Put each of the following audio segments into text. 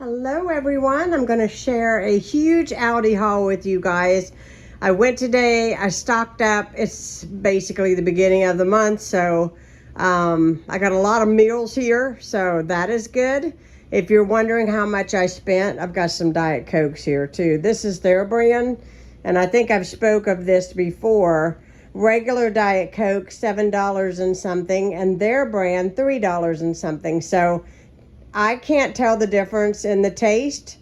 Hello everyone, I'm going to share a huge Aldi haul with you guys. I went today, I stocked up. It's basically the beginning of the month, so I got a lot of meals here, so that is good. If you're wondering how much I spent, I've got some Diet Cokes here too. This is their brand, and I think I've spoke of this before. Regular Diet Coke, $7 and something, and their brand, $3 and something. So I can't tell the difference in the taste,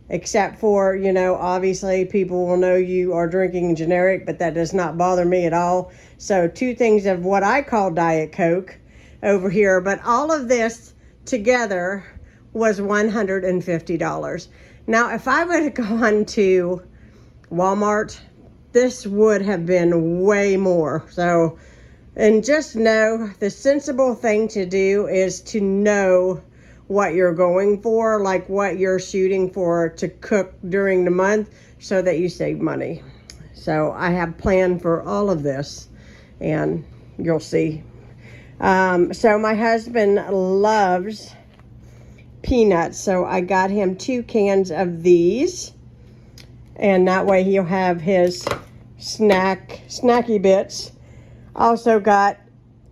except for, obviously people will know you are drinking generic, but that does not bother me at all. So two things of what I call Diet Coke over here, but all of this together was $150. Now, if I would have gone to Walmart, this would have been way more. So, and just know the sensible thing to do is to know what you're going for, like what you're shooting for to cook during the month so that you save money. So I have planned for all of this and you'll see. So my husband loves peanuts, so I got him 2 cans of these, and that way he'll have his snacky bits. Also got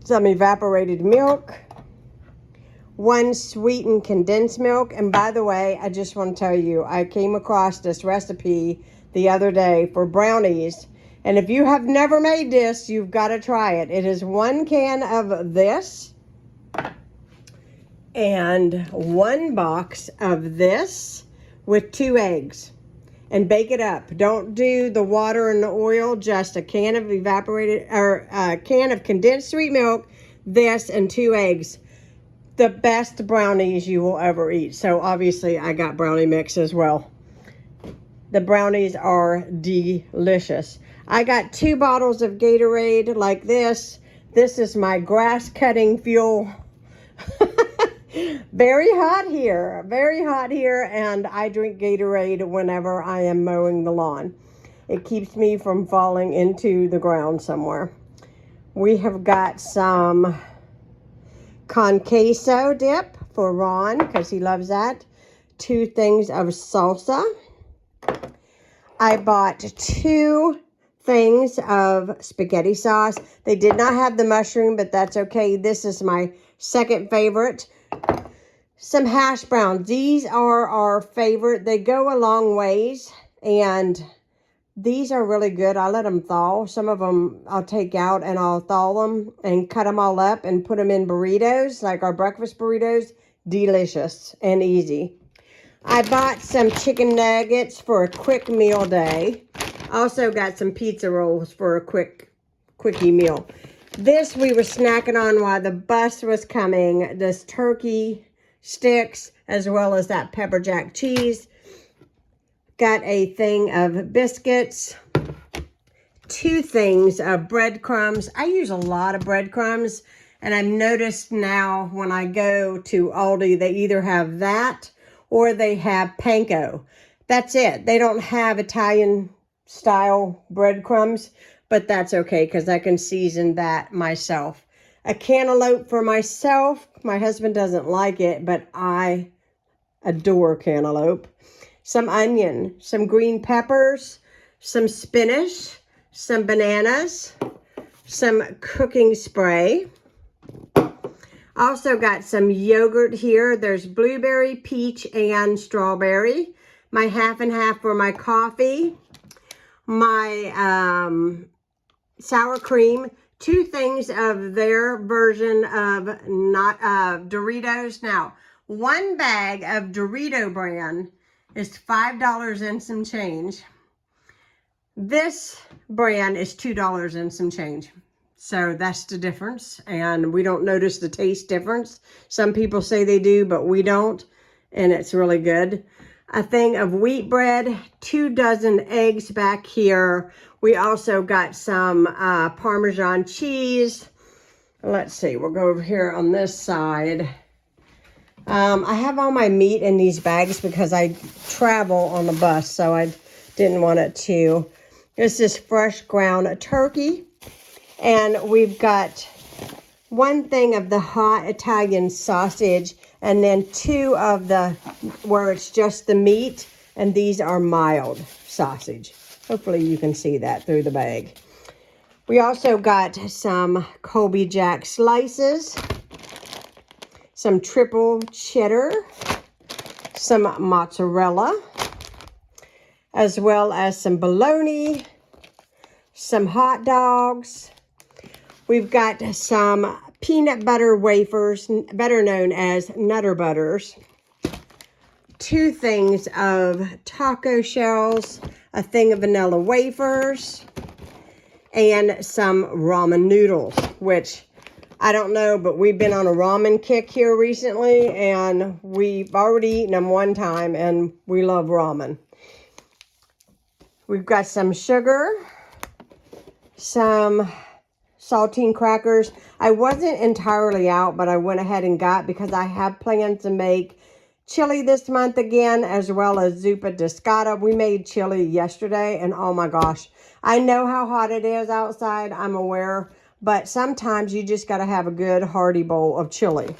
some evaporated milk, 1 sweetened condensed milk. And by the way, I just want to tell you, I came across this recipe the other day for brownies. And if you have never made this, you've got to try it. It is 1 can of this and 1 box of this with 2 eggs. And bake it up. Don't do the water and the oil, just a can of evaporated, or a can of condensed sweet milk, this, and 2 eggs. The best brownies you will ever eat. So obviously I got brownie mix as well. The brownies are delicious. I got 2 bottles of Gatorade like this. This is my grass cutting fuel. Very hot here, and I drink Gatorade whenever I am mowing the lawn. It keeps me from falling into the ground somewhere. We have got some con queso dip for Ron because he loves that. 2 things of salsa. I bought 2 things of spaghetti sauce. They did not have the mushroom, but that's okay. This is my second favorite. Some hash browns. These are our favorite. They go a long ways, and these are really good. I let them thaw. Some of them I'll take out and I'll thaw them and cut them all up and put them in burritos, like our breakfast burritos. Delicious and easy. I bought some chicken nuggets for a quick meal day. Also got some pizza rolls for a quickie meal. This we were snacking on while the bus was coming. This turkey sticks, as well as that pepper jack cheese. Got a thing of biscuits, 2 things of breadcrumbs. I use a lot of breadcrumbs, and I've noticed now when I go to Aldi, they either have that or they have panko. That's it. They don't have Italian style breadcrumbs, but that's okay because I can season that myself. A cantaloupe for myself. My husband doesn't like it, but I adore cantaloupe. Some onion, some green peppers, some spinach, some bananas, some cooking spray. Also got some yogurt here. There's blueberry, peach, and strawberry. My half and half for my coffee. My sour cream. 2 things of their version of Doritos. Now, 1 bag of Dorito brand is $5 and some change. This brand is $2 and some change. So that's the difference, and we don't notice the taste difference. Some people say they do, but we don't, and it's really good. A thing of wheat bread, 2 dozen eggs back here. We also got some Parmesan cheese. Let's see, we'll go over here on this side. I have all my meat in these bags because I travel on the bus, so I didn't want it to. This is fresh ground turkey. And we've got 1 thing of the hot Italian sausage, And then 2 of the, where it's just the meat, and these are mild sausage. Hopefully you can see that through the bag. We also got some Colby Jack slices, some triple cheddar, some mozzarella, as well as some bologna, some hot dogs. We've got some peanut butter wafers, better known as Nutter Butters. 2 things of taco shells, a thing of vanilla wafers, and some ramen noodles, which I don't know, but we've been on a ramen kick here recently, and we've already eaten them one time, and we love ramen. We've got some sugar, some saltine crackers. I wasn't entirely out, but I went ahead and got, because I have plans to make chili this month again, as well as zuppa discata. We made chili yesterday, and oh my gosh, I know how hot it is outside, I'm aware, but sometimes you just got to have a good hearty bowl of chili.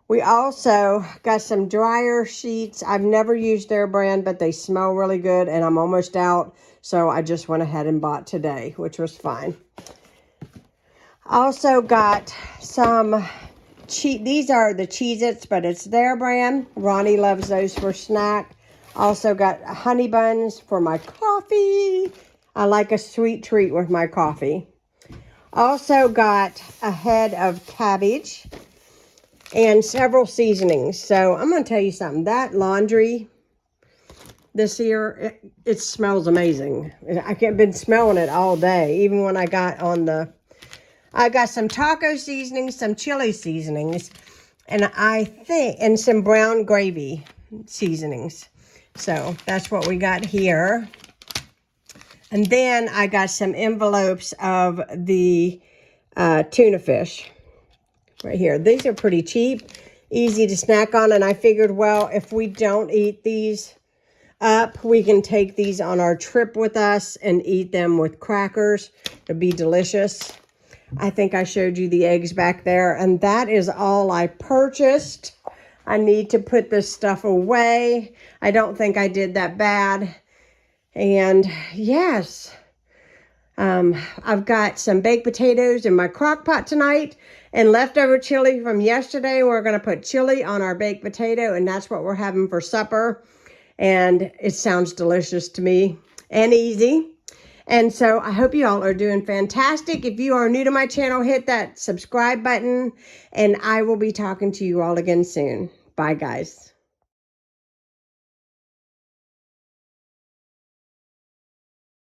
We also got some dryer sheets. I've never used their brand, but they smell really good, and I'm almost out, so I just went ahead and bought today, which was fine. Also got some these are the Cheez-Its, but it's their brand. Ronnie loves those for snack. Also got honey buns for my coffee. I like a sweet treat with my coffee. Also got a head of cabbage and several seasonings. So I'm going to tell you something. That laundry this year, it smells amazing. I've been smelling it all day, even when I got on the... I got some taco seasonings, some chili seasonings, and some brown gravy seasonings. So that's what we got here. And then I got some envelopes of the tuna fish right here. These are pretty cheap, easy to snack on. And I figured, well, if we don't eat these up, we can take these on our trip with us and eat them with crackers. It'll be delicious. I think I showed you the eggs back there, and that is all I purchased. I need to put this stuff away. I don't think I did that bad. And yes, I've got some baked potatoes in my crock pot tonight and leftover chili from yesterday. We're going to put chili on our baked potato, and that's what we're having for supper. And it sounds delicious to me and easy. And so I hope you all are doing fantastic. If you are new to my channel, hit that subscribe button, and I will be talking to you all again soon. Bye, guys.